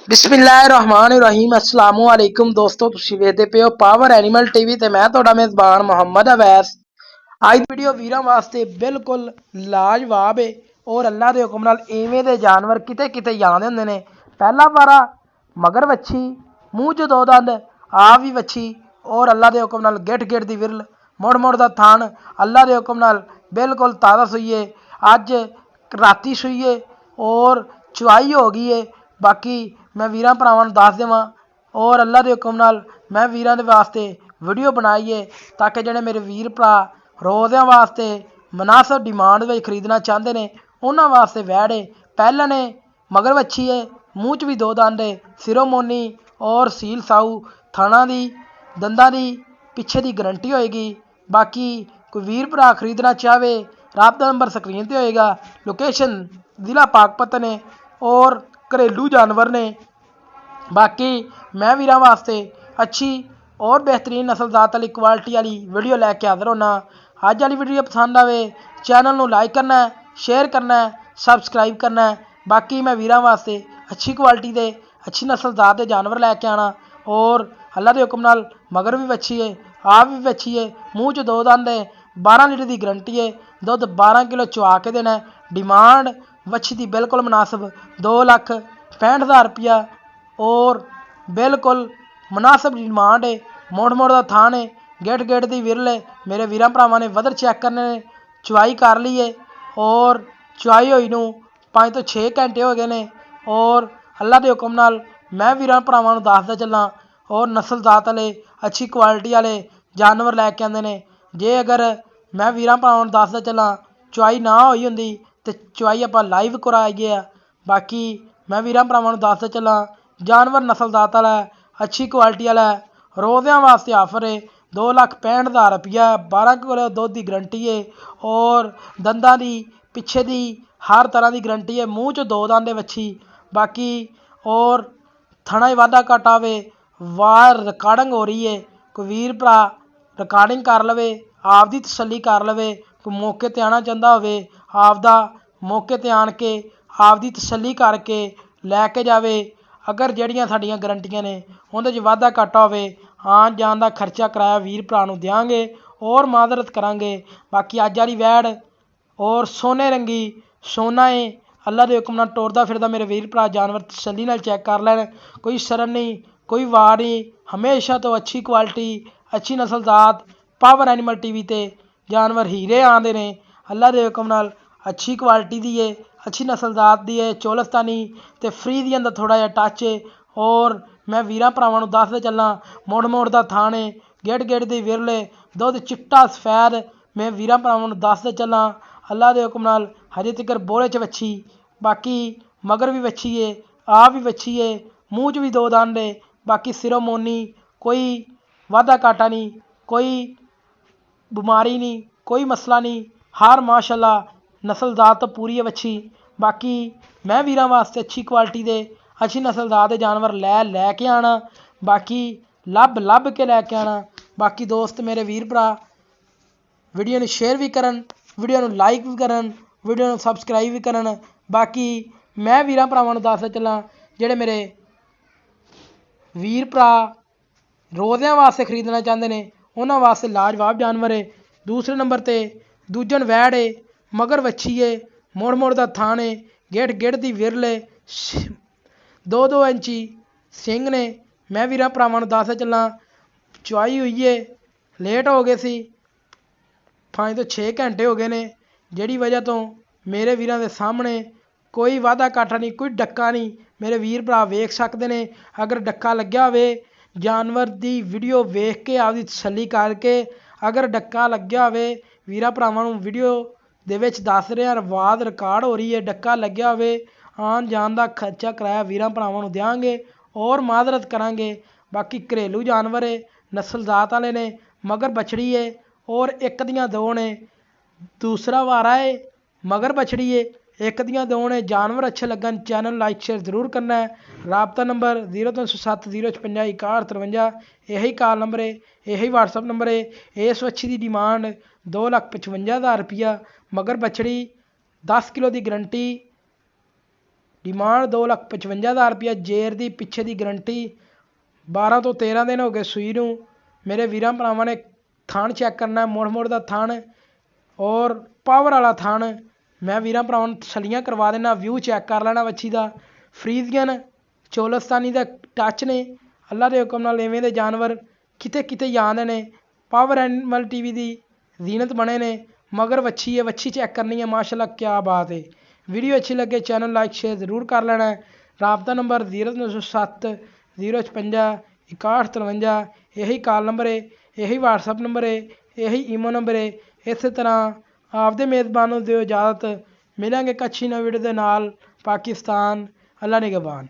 बिस्मिल्लाहिर्रहमानिर्रहीम अस्सलाम वालेकुम दोस्तों, तुसीं वेखदे पे हो पावर एनिमल टीवी ते मैं तुहाडा मेज़बान मुहम्मद अवैस। अज दी वीडियो वीरां वास्ते बिल्कुल लाजवाब है और अल्लाह के हुक्म नाल इवें दे जानवर किते किते आंदे हुंदे ने। पहला पारा मगर वच्छी, मूँह च दो दंद, आप भी वच्छी और अल्लाह के हुक्म नाल गिठ गिठ दी विरल, मुड़ मुड़ दा थान, अल्लाह के हुक्म नाल बिल्कुल ताज़ा सूई है। अज राती सूई है और चुआई हो गई है। बाकी मैं वीरां भरावां नूं दस देवां और अल्लाह के हुक्म नाल मैं वीरां दे वास्ते वीडियो बनाई है ताकि जिहड़े मेरे वीर भरा रोज़िਆਂ वास्ते मुनासिब डिमांड में खरीदना चाहते हैं उन्होंने वास्ते वैड़ है। पहले ने मगर वच्छी है, मूँह च भी दो दंद है, सिरों मोनी और सील साऊ, थाना की दंदा की पिछे की गारंटी होएगी। बाकी कोई वीर भरा खरीदना चाहे राबता नंबर स्क्रीन पर होएगा। लोकेशन जिला पाकपतन है और घरेलू जानवर ने। बाकी मैं वीरां वास्ते अच्छी और बेहतरीन नस्लजात वाली क्वालिटी वाली वीडियो लैके हाज़र होना। अज वाली वीडियो पसंद आए चैनल नूं लाइक करना है, शेयर करना है, सबसक्राइब करना है। बाकी मैं वीरां वास्ते अच्छी क्वालिटी दे अच्छी नस्लजात के जानवर लैके आना और अल्लाह के हुक्म नाल मगर भी वच्छी है, आप भी वच्छी है, मूँह च दो दंद है, 12 लीटर की गारंटी है, दुध 12 किलो चुआ के देना है। डिमांड वच्छी की बिल्कुल मुनासिब 2,65,000 रुपया और बिल्कुल मुनासिब डिमांड है। मुड़ मुड़ का थान है, गिठ गिठ की विरल है। मेरे वीरां भरावां ने वधर चैक करने ने, चुआई कर ली है और चुआई होई नूं 5 तो 6 घंटे हो गए ने और अल्लाह के हुक्म नाल मैं वीरां भरावां नूं दसदा चलां और नस्लजात वाले अच्छी क्वालिटी वाले जानवर लैके आंदे ने। जे अगर मैं वीरां भरावां नूं दसदा चलां चुआई ना होई हुंदी ते चुआई आपां लाइव करवाई है। बाकी मैं वीरां भरावां नूं दसदा चलां जानवर नस्लजात वाला अच्छी क्वालिटी वाला रोज़िਆਂ वास्ते आफर है 2,65,000 रुपया, 12 किलो दुध की गारंटी है और दंदा की पिछे की हर तरह की गारंटी है। मूँह च दो दंद वच्छी। बाकी और थना वाधा घाटा होवे, वार रिकॉर्डिंग हो रही है, कोई वीर भरा रिकॉर्डिंग कर लवे, आपदी तसल्ली कर लवे, कोई मौके ते आना चाहता होवे आपदा मौके ते आन के आपदी तसल्ली करके लैके जावे। अगर जड़ियाँ साड़ियाँ गारंटियां ने उहदे च वाधा घाटा होवे आन जान का खर्चा किराया वीर भरा नूं देंगे और माजरत करांगे। बाकी अज वाली वैड़ और सोने रंगी सोना है, अल्लाह के हुक्म नाल टुरदा फिरदा मेरे वीर भरा जानवर तसल्ली नाल चैक कर लैन। कोई शर्म नहीं, कोई वार नहीं, हमेशा तो अच्छी क्वालिटी अच्छी नस्लजात पावर एनिमल टीवी ते जानवर हीरे आंदे ने। अल्लाह के हुक्म नाल अच्छी क्वालिटी दी है, अच्छी नस्लजात दी है, चौलस्तानी ते फ्री दी अंदर थोड़ा जिहा टच है और मैं वीरां भरावां नूं दसदा चलां मुड़ मुड़ दा थान है, गिड़ गिड़ दी विरल है, दुध चिट्टा सफैद। मैं वीरां भरावां नूं दसदा चलां अल्लाह के हुक्म नाल हजे तक बोले च वच्छी। बाकी मगर भी वच्छी है, आप भी वच्छी है, मूँह च भी दो दंद है। बाकी सिरों मोनी, कोई वाधा घाटा नहीं, कोई बीमारी नहीं, कोई मसला नहीं, हर माशाल्लाह नस्लजात तो पूरी है वच्छी। बाकी मैं वीरां वास्ते अच्छी क्वालिटी दे अच्छी नस्लजात के जानवर लैके आना, बाकी लभ लभ के लैके आना। बाकी दोस्त मेरे वीर भरा वीडियो नूं शेयर भी करन, वीडियो नूं लाइक भी करन, वीडियो नूं सबसक्राइब भी करन। बाकी मैं वीरां भरावां नूं दसदा चलां जिहड़े मेरे वीर भरा रोज़िਆਂ वास्ते खरीदना चाहते हैं उन्होंने वास्ते लाजवाब जानवर है। दूसरे नंबर पर दूजन वैड़ है, मगर वच्छी है, मुड़ मुड़ का थान है, गिठ गिठ की विरल है, 2-2 इंची सिंग ने। मैं वीरां भरावां नूं दसदा चलां चुआई हुई है, लेट हो गए सी 5 तो 6 घंटे हो गए ने, जिहड़ी वजह तो मेरे वीरां दे सामने कोई वाधा घाटा नहीं, कोई डक्का नहीं। मेरे वीर भरा वेख सकते हैं, अगर डक्का लग्या होवे जानवर की वीडियो वेख के आपकी तसल्ली करके अगर डक्का लग्या होवे वीरां भरावां नूं वीडियो दे विच दस रहे आवाज़ रिकॉर्ड हो रही है, डक्का लग्या होवे आन जान का खर्चा किराया वीरां भरावां नूं देंगे और माजरत करांगे। बाकी घरेलू जानवर है, नस्लजात वाले ने, मगर बछड़ी है और एक दियाँ दो ने, दूसरा वारा है मगर बछड़ी है, एक दियाँ दो ने। जानवर अच्छे लगन चैनल लाइक शेयर जरूर करना है। राबता नंबर 0307 056 6153, यही कॉल नंबर है, यही व्हाट्सअप नंबर है। इस वच्छी की डिमांड 2,55,000 रुपया, मगर बछड़ी 10 किलो की गारंटी, ਡਿਮਾਂਡ 2,55,000 ਰੁਪਇਆ। ਜੇਰ ਦੀ ਪਿੱਛੇ ਦੀ ਗਰੰਟੀ 12 ਤੋਂ 13 ਦਿਨ ਹੋ ਗਏ ਸੂਈ ਨੂੰ। ਮੇਰੇ ਵੀਰਾਂ ਭਰਾਵਾਂ ਨੇ ਥਣ ਚੈੱਕ ਕਰਨਾ, ਮੁੜ ਦਾ ਥਣ ਔਰ ਪਾਵਰ ਵਾਲਾ ਥਣ। ਮੈਂ ਵੀਰਾਂ ਭਰਾਵਾਂ ਨੂੰ ਛਲੀਆਂ ਕਰਵਾ ਦੇਣਾ, ਵਿਊ ਚੈੱਕ ਕਰ ਲੈਣਾ ਵੱਛੀ ਦਾ। ਫਰੀਜ਼ੀਅਨ ਚੋਲਸਤਾਨੀ ਦਾ ਟੱਚ ਨੇ। ਅੱਲਾ ਦੇ ਹੁਕਮ ਨਾਲ ਇਵੇਂ ਦੇ ਜਾਨਵਰ ਕਿਤੇ ਕਿਤੇ ਜਾਂਦੇ ਨੇ। ਪਾਵਰ ਐਨੀਮਲ TV ਦੀ ਜ਼ੀਨਤ ਬਣੇ ਨੇ। ਮਗਰ ਵੱਛੀ ਹੈ, ਵੱਛੀ ਚੈੱਕ ਕਰਨੀ ਹੈ। ਮਾਸ਼ਾਅੱਲਾ ਕਿਆ ਬਾਤ ਹੈ। ਵੀਡੀਓ ਅੱਛੀ ਲੱਗੇ ਚੈਨਲ ਲਾइक शेयर ज़रूर कर लेना है। राबता नंबर 0907 056 6153। यही कॉल नंबर है, यही WhatsApp नंबर है, यही ईमो नंबर है। इस तरह आपदे मेज़बान नूं दिओ इजाज़त। मिलांगे एक अच्छी नवीं वीडियो दे नाल। पाकिस्तान अल्लाह निगहबान।